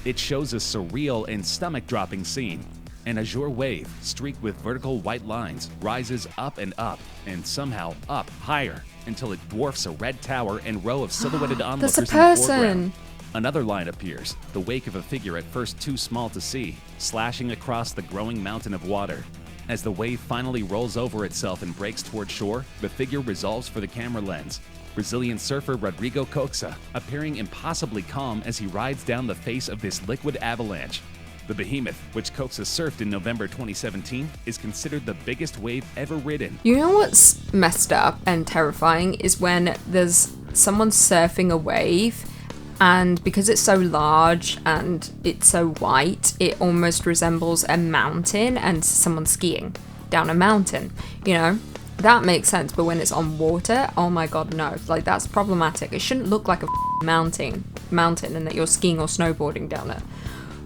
It shows a surreal and stomach-dropping scene. An azure wave, streaked with vertical white lines, rises up, and somehow up higher until it dwarfs a red tower and row of silhouetted onlookers in the foreground. Another line appears, the wake of a figure at first too small to see, slashing across the growing mountain of water. As the wave finally rolls over itself and breaks toward shore, the figure resolves for the camera lens. Brazilian surfer Rodrigo Coxa, appearing impossibly calm as he rides down the face of this liquid avalanche. The behemoth, which Coxa surfed in November 2017, is considered the biggest wave ever ridden. You know what's messed up and terrifying is when there's someone surfing a wave, and because it's so large and it's so white, it almost resembles a mountain and someone skiing down a mountain, you know? That makes sense, but when it's on water, oh my god, no. Like, that's problematic. It shouldn't look like a mountain and that you're skiing or snowboarding down it.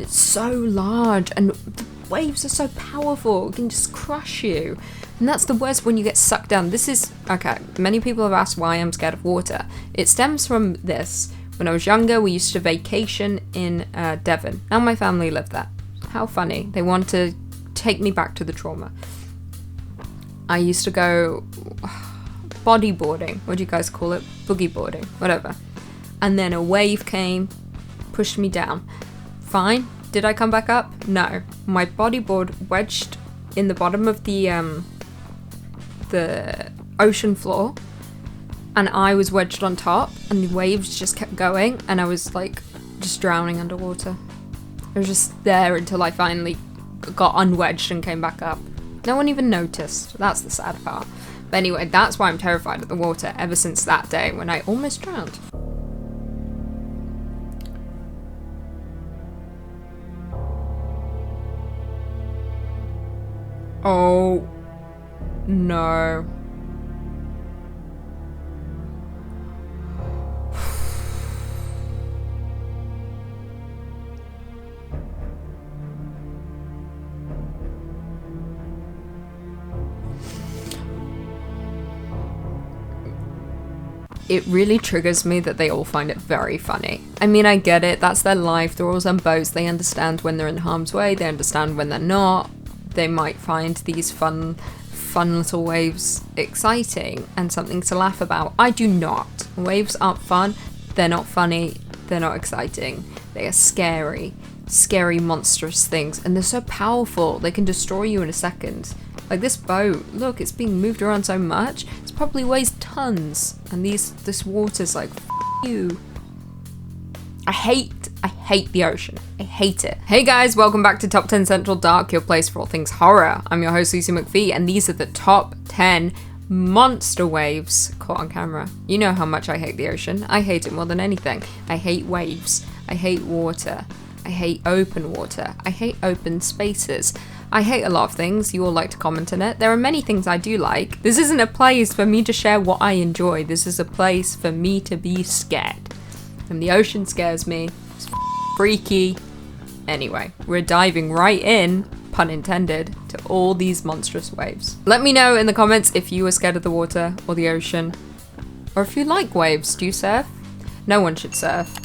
It's so large, and the waves are so powerful, it can just crush you. And that's the worst, when you get sucked down. This is, okay, many people have asked why I'm scared of water. It stems from this. When I was younger, we used to vacation in Devon. Now my family lived there. How funny. They want to take me back to the trauma. I used to go bodyboarding. What do you guys call it? Boogie boarding, whatever. And then a wave came, pushed me down. Fine. Did I come back up? No. My bodyboard wedged in the bottom of the ocean floor, and I was wedged on top, and the waves just kept going, and I was like just drowning underwater. I was just there until I finally got unwedged and came back up. No one even noticed. That's the sad part. But anyway, that's why I'm terrified of the water ever since that day when I almost drowned. Oh no. It really triggers me that they all find it very funny. I mean, I get it, that's their life, they're always on boats, they understand when they're in harm's way, they understand when they're not. They might find these fun little waves exciting and something to laugh about. I do not. Waves aren't fun, they're not funny, they're not exciting. They are scary, monstrous things, and they're so powerful, they can destroy you in a second. Like this boat, look, it's being moved around so much, it probably weighs tons, and this water's like, f you. I hate the ocean. I hate it. Hey guys, welcome back to Top 10 Central Dark, your place for all things horror. I'm your host, Lucy McPhee, and these are the top 10 monster waves caught on camera. You know how much I hate the ocean. I hate it more than anything. I hate waves. I hate water. I hate open water. I hate open spaces. I hate a lot of things. You all like to comment on it. There are many things I do like. This isn't a place for me to share what I enjoy. This is a place for me to be scared. And the ocean scares me. It's freaky. Anyway, we're diving right in, pun intended, to all these monstrous waves. Let me know in the comments if you are scared of the water or the ocean. Or if you like waves. Do you surf? No one should surf.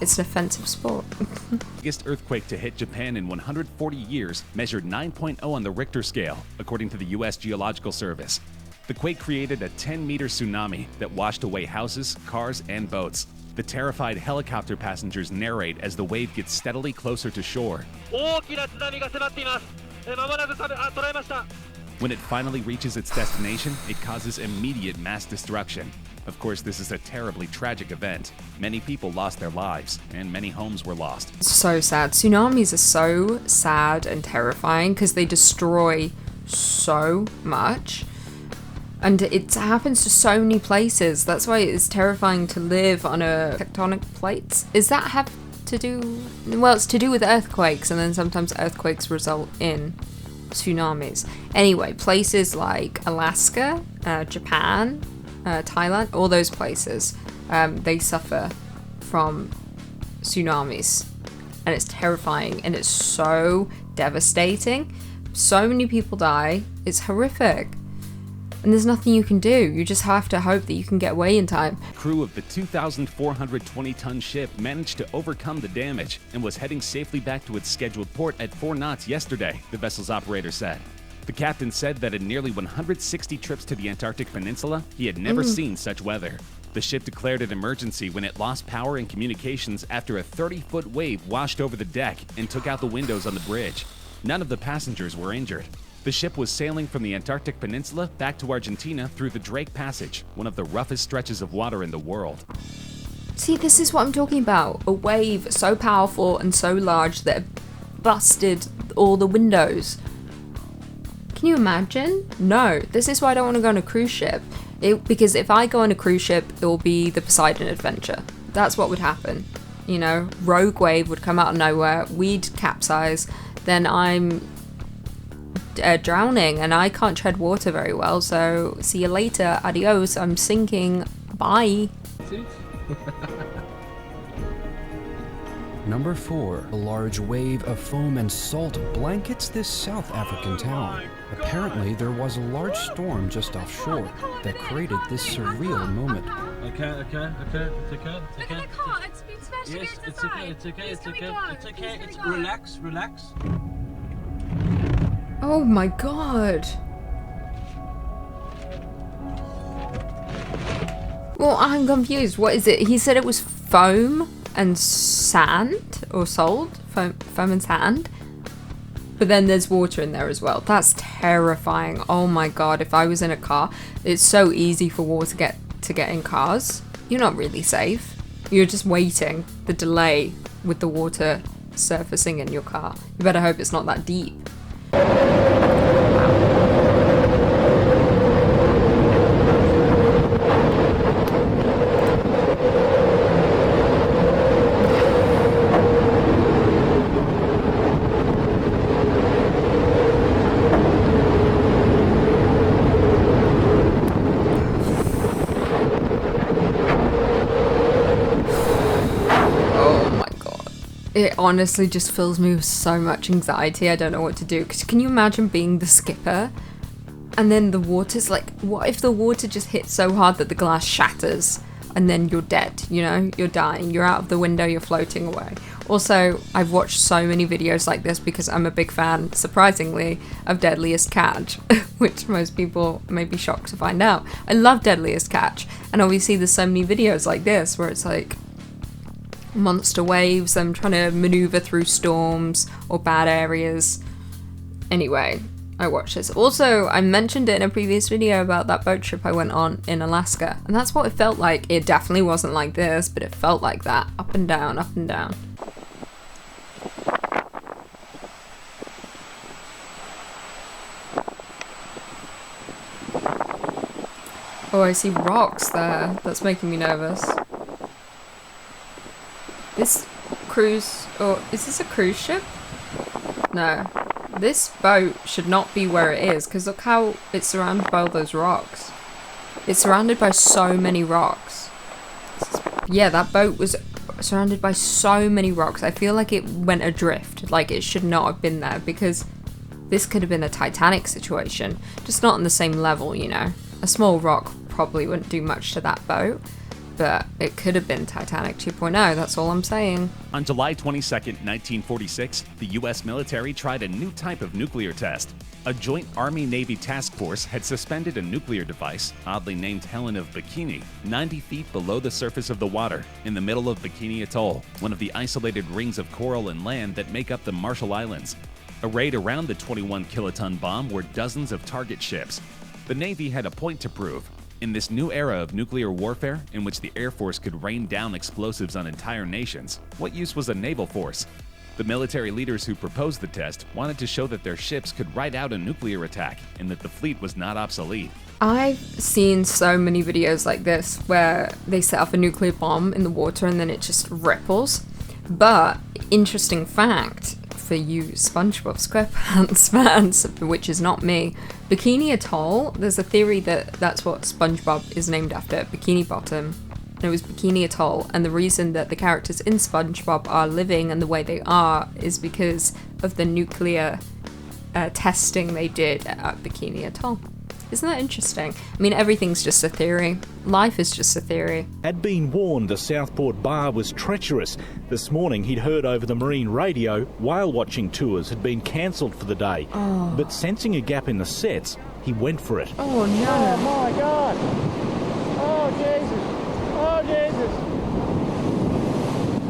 It's an offensive sport. The biggest earthquake to hit Japan in 140 years measured 9.0 on the Richter scale, according to the U.S. Geological Service. The quake created a 10-meter tsunami that washed away houses, cars, and boats. The terrified helicopter passengers narrate as the wave gets steadily closer to shore. When it finally reaches its destination, it causes immediate mass destruction. Of course, this is a terribly tragic event. Many people lost their lives, and many homes were lost. It's so sad. Tsunamis are so sad and terrifying because they destroy so much. And it happens to so many places. That's why it's terrifying to live on a tectonic plate. Is that have to do... Well, it's to do with earthquakes, and then sometimes earthquakes result in tsunamis. Anyway, places like Alaska, Japan, Thailand, all those places, they suffer from tsunamis. And it's terrifying, and it's so devastating. So many people die. It's horrific. and there's nothing you can do. You just have to hope that you can get away in time. Crew of the 2,420-ton ship managed to overcome the damage and was heading safely back to its scheduled port at 4 knots yesterday, the vessel's operator said. The captain said that in nearly 160 trips to the Antarctic Peninsula, he had never seen such weather. The ship declared an emergency when it lost power and communications after a 30-foot wave washed over the deck and took out the windows on the bridge. None of the passengers were injured. The ship was sailing from the Antarctic Peninsula back to Argentina through the Drake Passage, one of the roughest stretches of water in the world. See, this is what I'm talking about. A wave so powerful and so large that it busted all the windows. Can you imagine? No, this is why I don't want to go on a cruise ship. Because if I go on a cruise ship, it will be the Poseidon Adventure. That's what would happen. You know, rogue wave would come out of nowhere, we'd capsize, then I'm drowning and I can't tread water very well, so see you later, adios, I'm sinking, bye. Number 4. A large wave of foam and salt blankets this South African town. Apparently, there was a large storm just offshore that created this surreal moment. Okay, it's okay. Look at the car, it's been smashed against the side. Please, can we go? Relax. Oh my god. Well, I'm confused. What is it? He said it was foam and sand, or salt? Foam and sand? But then there's water in there as well. That's terrifying. Oh my god, if I was in a car, it's so easy for water to get in cars. You're not really safe. You're just waiting. The delay with the water surfacing in your car. You better hope it's not that deep. It honestly just fills me with so much anxiety. I don't know what to do. 'Cause can you imagine being the skipper? And then the water's like, what if the water just hits so hard that the glass shatters? And then you're dead, you know? You're dying. You're out of the window, you're floating away. Also, I've watched so many videos like this because I'm a big fan, surprisingly, of Deadliest Catch, which most people may be shocked to find out. I love Deadliest Catch. And obviously there's so many videos like this where it's like, monster waves, them trying to maneuver through storms or bad areas. Anyway, I watched this. Also, I mentioned it in a previous video about that boat trip I went on in Alaska, and that's what it felt like. It definitely wasn't like this, but it felt like that. Up and down, up and down. Oh, I see rocks there. That's making me nervous. This cruise, or is this a cruise ship? No. This boat should not be where it is, because look how it's surrounded by all those rocks. It's surrounded by so many rocks. Yeah, that boat was surrounded by so many rocks. I feel like it went adrift, like it should not have been there, because this could have been a Titanic situation, just not on the same level, you know. A small rock probably wouldn't do much to that boat. But it could have been Titanic 2.0, that's all I'm saying. On July 22, 1946, the U.S. military tried a new type of nuclear test. A joint Army-Navy task force had suspended a nuclear device, oddly named Helen of Bikini, 90 feet below the surface of the water, in the middle of Bikini Atoll, one of the isolated rings of coral and land that make up the Marshall Islands. Arrayed around the 21-kiloton bomb were dozens of target ships. The Navy had a point to prove. In this new era of nuclear warfare, in which the Air Force could rain down explosives on entire nations, what use was a naval force? The military leaders who proposed the test wanted to show that their ships could ride out a nuclear attack and that the fleet was not obsolete. I've seen so many videos like this where they set off a nuclear bomb in the water and then it just ripples. But, interesting fact for you SpongeBob SquarePants fans, which is not me, Bikini Atoll, there's a theory that that's what SpongeBob is named after, Bikini Bottom. And it was Bikini Atoll, and the reason that the characters in SpongeBob are living and the way they are is because of the nuclear testing they did at Bikini Atoll. Isn't that interesting? I mean, everything's just a theory. Life is just a theory. Had been warned the Southport bar was treacherous. This morning he'd heard over the marine radio whale watching tours had been cancelled for the day. But sensing a gap in the sets, he went for it. Oh no. Oh my God! Oh Jesus! Oh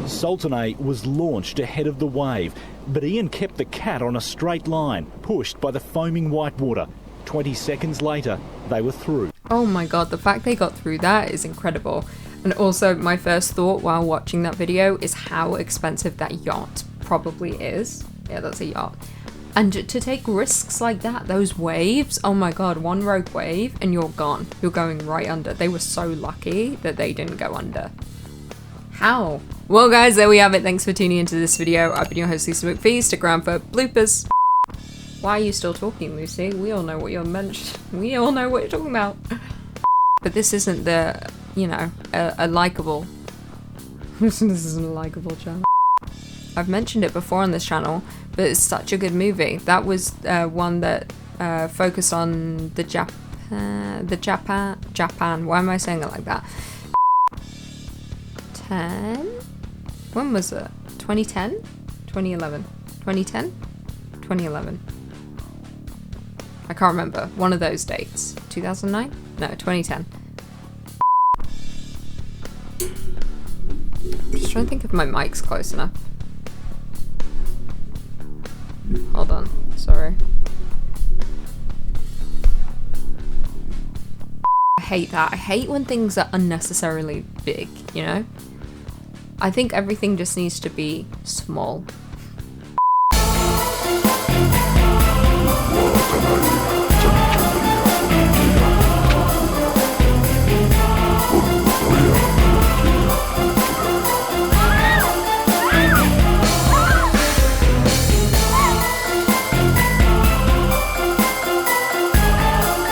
Jesus! Sultanate was launched ahead of the wave, but Ian kept the cat on a straight line, pushed by the foaming whitewater. 20 seconds later, they were through. Oh my god, the fact they got through that is incredible. And also, my first thought while watching that video is how expensive that yacht probably is. Yeah, that's a yacht. And to take risks like that, those waves, oh my god, one rogue wave and you're gone. You're going right under. They were so lucky that they didn't go under. How? Well guys, there we have it. Thanks for tuning into this video. I've been your host, Lisa McPhee. Stick around for bloopers. Why are you still talking, Lucy? We all know what you're we all know what you're talking about. But this isn't the, you know, a likable. This isn't a likable channel. I've mentioned it before on this channel, but it's such a good movie. That was one that focused on the Japan. Why am I saying it like that? 10? When was it? 2010? 2011? 2010? 2011. I can't remember. One of those dates. 2009? No, 2010. I'm just trying to think if my mic's close enough. Hold on. Sorry. I hate that. I hate when things are unnecessarily big, you know? I think everything just needs to be small. Tonight.